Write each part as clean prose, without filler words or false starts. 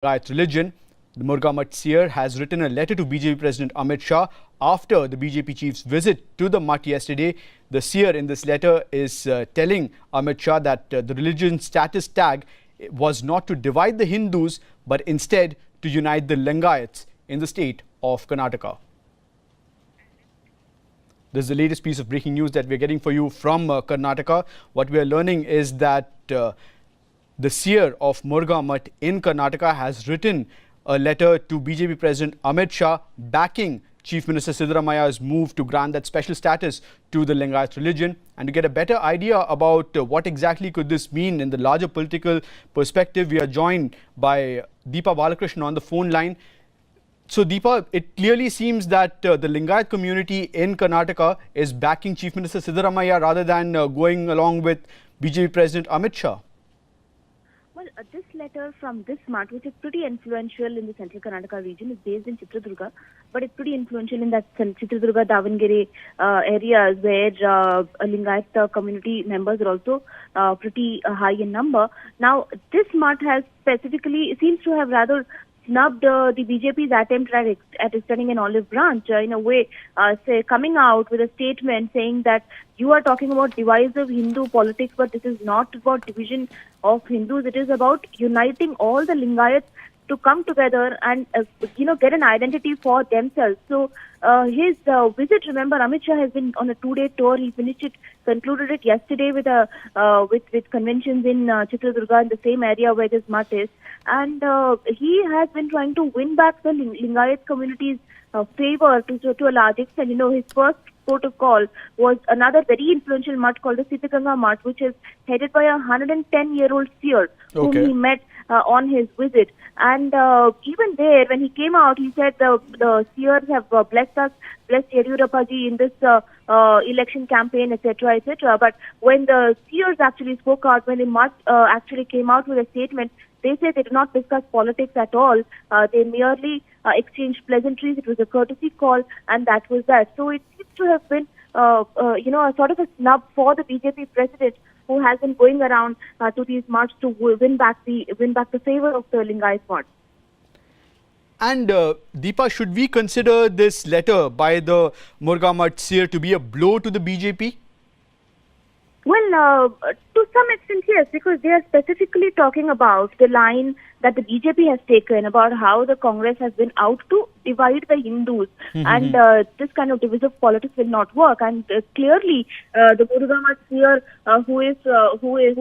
Lingayat religion. The Murgamat seer has written a letter to BJP President Amit Shah after the BJP chief's visit to the Mutt yesterday. The seer in this letter is telling Amit Shah that the religion status tag was not to divide the Hindus but instead to unite the Lingayats in the state of Karnataka. This is the latest piece of breaking news that we're getting for you from Karnataka. What we are learning is that the seer of Murgamat in Karnataka has written a letter to BJP President Amit Shah backing Chief Minister Siddaramaya's move to grant that special status to the Lingayat religion. And to get a better idea about what exactly could this mean in the larger political perspective, we are joined by Deepa Balakrishnan on the phone line. So Deepa, it clearly seems that the Lingayat community in Karnataka is backing Chief Minister Siddaramaya rather than going along with BJP President Amit Shah. Well, this letter from this Mutt, which is pretty influential in the central Karnataka region, is based in Chitradurga, but it's pretty influential in that Chitradurga, Davangere areas where Lingayat community members are also pretty high in number. Now, this Mutt has specifically, seems to have rather snubbed the BJP's attempt at extending an olive branch in a way, coming out with a statement saying that you are talking about divisive Hindu politics, but this is not about division of Hindus. It is about uniting all the Lingayats to come together and get an identity for themselves. So his visit, remember, Amit Shah has been on a 2-day tour. He concluded it yesterday with with conventions in Chitradurga in the same area where this Mutt is, and he has been trying to win back the Lingayat community's favor to a large extent. His first port of call was another very influential Mutt called the Siddhaganga Mutt, which is headed by a 110-year-old seer whom he met on his visit. And even there, when he came out, he said the seers have blessed us, blessed Yediyurappa ji in this election campaign, etc., etc. But when the seers actually spoke out, when the Mutt actually came out with a statement, they said they did not discuss politics at all. They merely exchanged pleasantries. It was a courtesy call, and that was that. So it seems to have been, a sort of a snub for the BJP president, who has been going around to these Mutts to win back the favor of the Lingayat Mutt. And Deepa, should we consider this letter by the Murgamat seer to be a blow to the BJP? Well, to some extent, yes, because they are specifically talking about the line that the BJP has taken about how the Congress has been out to divide the Hindus, and this kind of divisive politics will not work. And clearly, the Murgamat seer who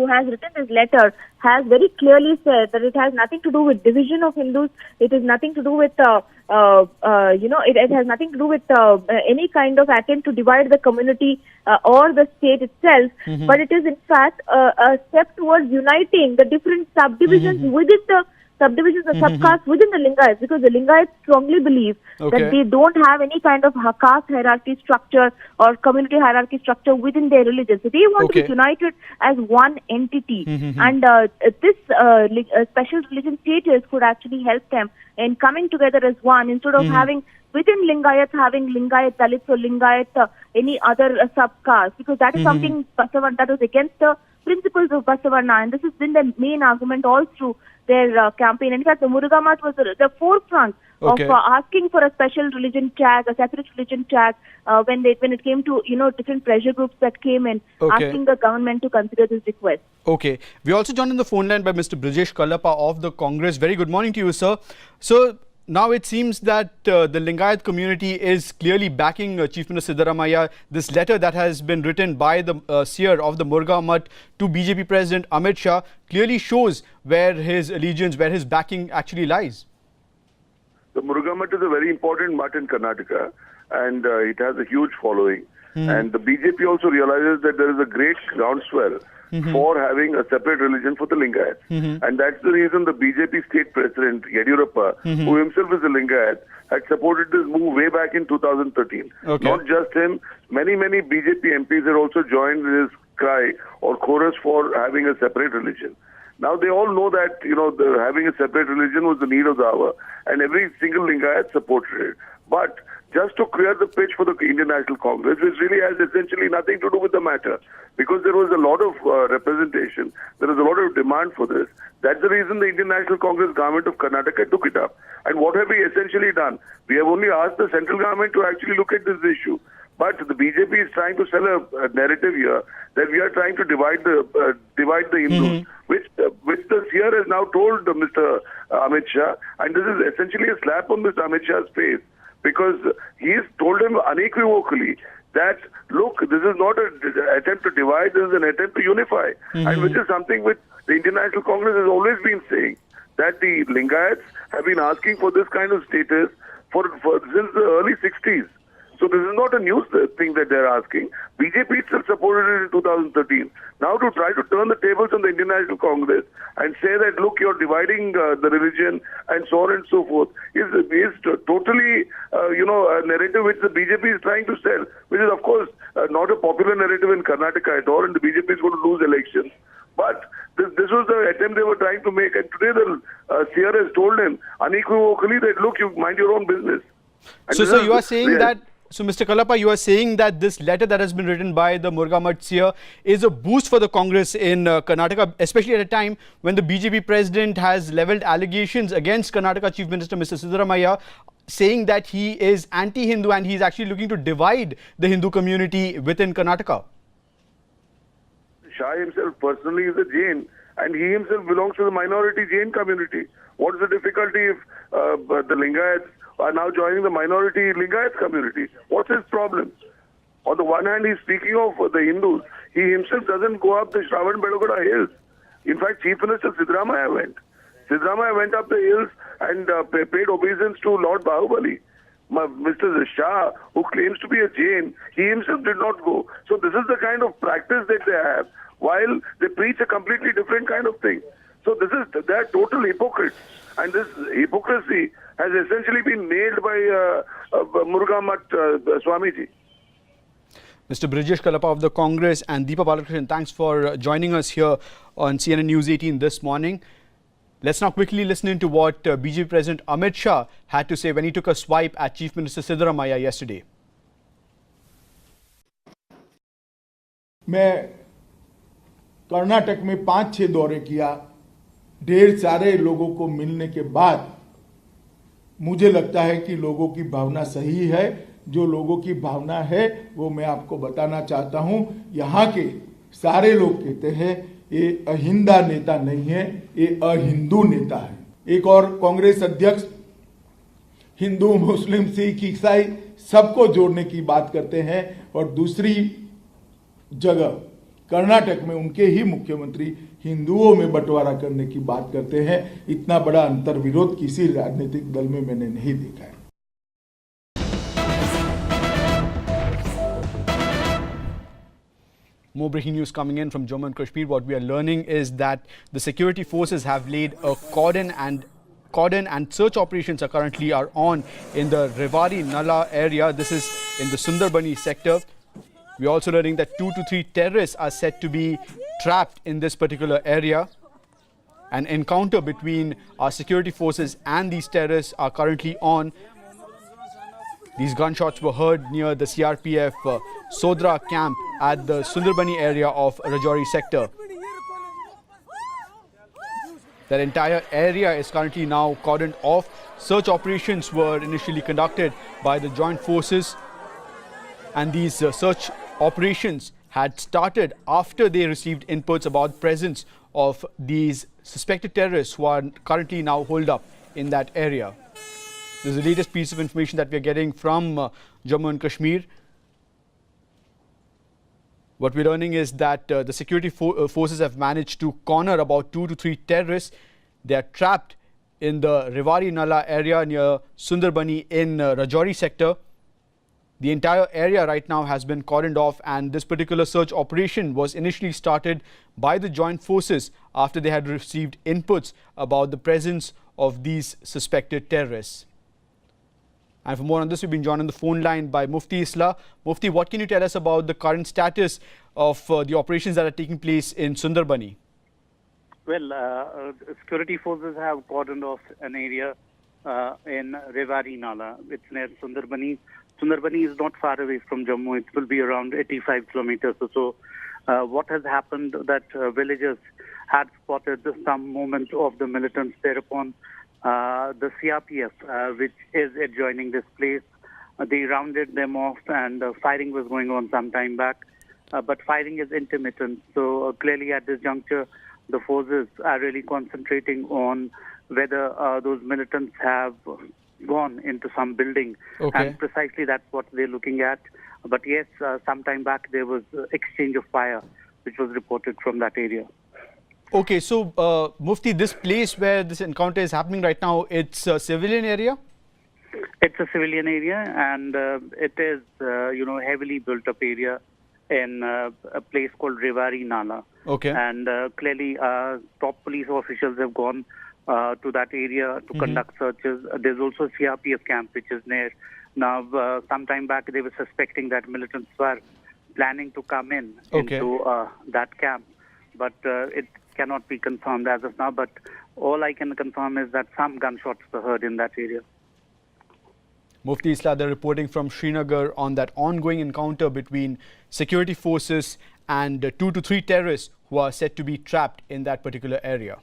has written this letter has very clearly said that it has nothing to do with division of Hindus. It has nothing to do with it has nothing to do with any kind of attempt to divide the community or the state itself, but it is in fact a step towards uniting the different subdivisions within the subdivisions, the subcastes within the Lingayats, because the Lingayats strongly believe that they don't have any kind of caste hierarchy structure or community hierarchy structure within their religion. So they want to be united as one entity, and this special religion status could actually help them in coming together as one, instead of having within Lingayats having Lingayat Dalits or Lingayat any other subcaste, because that is something Basavarna, that was against the principles of Basavarna, and this has been the main argument all through their campaign. In fact, the Murgamat was the forefront of asking for a special religion tag, a separate religion tag, when it came to different pressure groups that came in asking the government to consider this request. Okay, we also joined on the phone line by Mr. Brijesh Kallappa of the Congress. Very good morning to you, sir. So now it seems that the Lingayat community is clearly backing Chief Minister Siddaramaya. This letter that has been written by the seer of the Murgamat to BJP President Amit Shah clearly shows where his allegiance, where his backing actually lies. The Murgamat is a very important Mutt in Karnataka, and it has a huge following. And the BJP also realizes that there is a great groundswell for having a separate religion for the Lingayats. And that's the reason the BJP state president, Yediyurappa, who himself is a Lingayat, had supported this move way back in 2013. Not just him, many BJP MPs had also joined this cry or chorus for having a separate religion. Now they all know that, having a separate religion was the need of the hour, and every single Lingayat supported it. But just to clear the pitch for the Indian National Congress, which really has essentially nothing to do with the matter, because there was a lot of representation, there was a lot of demand for this. That's the reason the Indian National Congress government of Karnataka took it up. And what have we essentially done? We have only asked the central government to actually look at this issue. But the BJP is trying to sell a narrative here that we are trying to divide the Hindus, which the seer has now told Mr. Amit Shah, and this is essentially a slap on Mr. Amit Shah's face, because he's told him unequivocally that, look, this is not an attempt to divide, this is an attempt to unify, and which is something which the Indian National Congress has always been saying, that the Lingayats have been asking for this kind of status since the early 60s. So this is not a new thing that they're asking. BJP itself supported it in 2013. Now to try to turn the tables on the Indian National Congress and say that, look, you're dividing the religion and so on and so forth is totally, a narrative which the BJP is trying to sell, which is, of course, not a popular narrative in Karnataka at all, and the BJP is going to lose elections. But this was the attempt they were trying to make, and today the seer has told him unequivocally that, look, you mind your own business. And so you are saying that, so Mr. Kalapa, you are saying that this letter that has been written by the Murga Math seer is a boost for the Congress in Karnataka, especially at a time when the BJP president has levelled allegations against Karnataka Chief Minister Mr. Siddaramaiah, saying that he is anti-Hindu and he is actually looking to divide the Hindu community within Karnataka. Shah himself personally is a Jain, and he himself belongs to the minority Jain community. What is the difficulty if the Lingayats are now joining the minority Lingayat community? What's his problem? On the one hand, he's speaking of the Hindus. He himself doesn't go up the Shravan Belogoda hills. In fact, Chief Minister Siddaramaiah went. Siddaramaiah went up the hills and paid obeisance to Lord Bahubali. Mr. Shah, who claims to be a Jain, he himself did not go. So this is the kind of practice that they have, while they preach a completely different kind of thing. So they are total hypocrites. And this hypocrisy has essentially been nailed by Murga Math Swamiji. Mr. Brijesh Kalapa of the Congress and Deepa Balakrishnan, thanks for joining us here on CNN News 18 this morning. Let's now quickly listen into what BJP President Amit Shah had to say when he took a swipe at Chief Minister Siddaramaiah yesterday. मैं कर्नाटक में 5-6 दौरे किया, ढेर सारे लोगों को मिलने के बाद मुझे लगता है कि लोगों की भावना सही है। जो लोगों की भावना है वो मैं आपको बताना चाहता हूं। यहाँ के सारे लोग कहते हैं ये अहिंदा नेता नहीं है, ये अहिंदू नेता है। एक और कांग्रेस अध्यक्ष हिंदू, मुस्लिम, सिख, ईसाई सबको जोड़ने की बात करते हैं, और दूसरी जगह कर्नाटक में उनके ही मुख्यमंत्री हिंदुओं में बंटवारा करने की बात करते हैं। इतना बड़ा अंतर विरोध किसी राजनीतिक दल में मैंने नहीं देखा है। More breaking news coming in from Jammu and Kashmir. What we are learning is that the security forces have laid a cordon and search operations are currently on in the Rewari Nala area. This is in the Sundarbani sector. We are also learning that 2 to 3 terrorists are said to be trapped in this particular area. An encounter between our security forces and these terrorists are currently on. These gunshots were heard near the CRPF Sodra camp at the Sundarbani area of Rajouri sector. That entire area is currently now cordoned off. Search operations were initially conducted by the joint forces, and these search operations had started after they received inputs about the presence of these suspected terrorists who are currently now holed up in that area. This is the latest piece of information that we are getting from Jammu and Kashmir. What we're learning is that the security forces have managed to corner about 2 to 3 terrorists. They are trapped in the Rewari Nala area near Sundarbani in Rajouri sector. The entire area right now has been cordoned off, and this particular search operation was initially started by the joint forces after they had received inputs about the presence of these suspected terrorists. And for more on this, we've been joined on the phone line by Mufti Islah. Mufti, what can you tell us about the current status of the operations that are taking place in Sundarbani? Well, security forces have cordoned off an area in Rewari Nala. It's near Sundarbani. Sundarbani is not far away from Jammu. It will be around 85 kilometers or so. What has happened that villagers had spotted some movement of the militants. Thereupon, the CRPF, which is adjoining this place, they rounded them off, and firing was going on some time back. But firing is intermittent. So clearly at this juncture, the forces are really concentrating on whether those militants have gone into some building. Okay. And precisely that's what they're looking at. But yes, some time back there was exchange of fire, which was reported from that area. Okay, so Mufti, this place where this encounter is happening right now, it's a civilian area? It's a civilian area, and it is, heavily built up area in a place called Rewari Nala. Okay. And clearly, top police officials have gone to that area to conduct searches. There's also a CRPF camp which is near. Now, some time back, they were suspecting that militants were planning to come in into that camp, but it cannot be confirmed as of now. But all I can confirm is that some gunshots were heard in that area. Mufti Isladar reporting from Srinagar on that ongoing encounter between security forces and 2 to 3 terrorists who are said to be trapped in that particular area.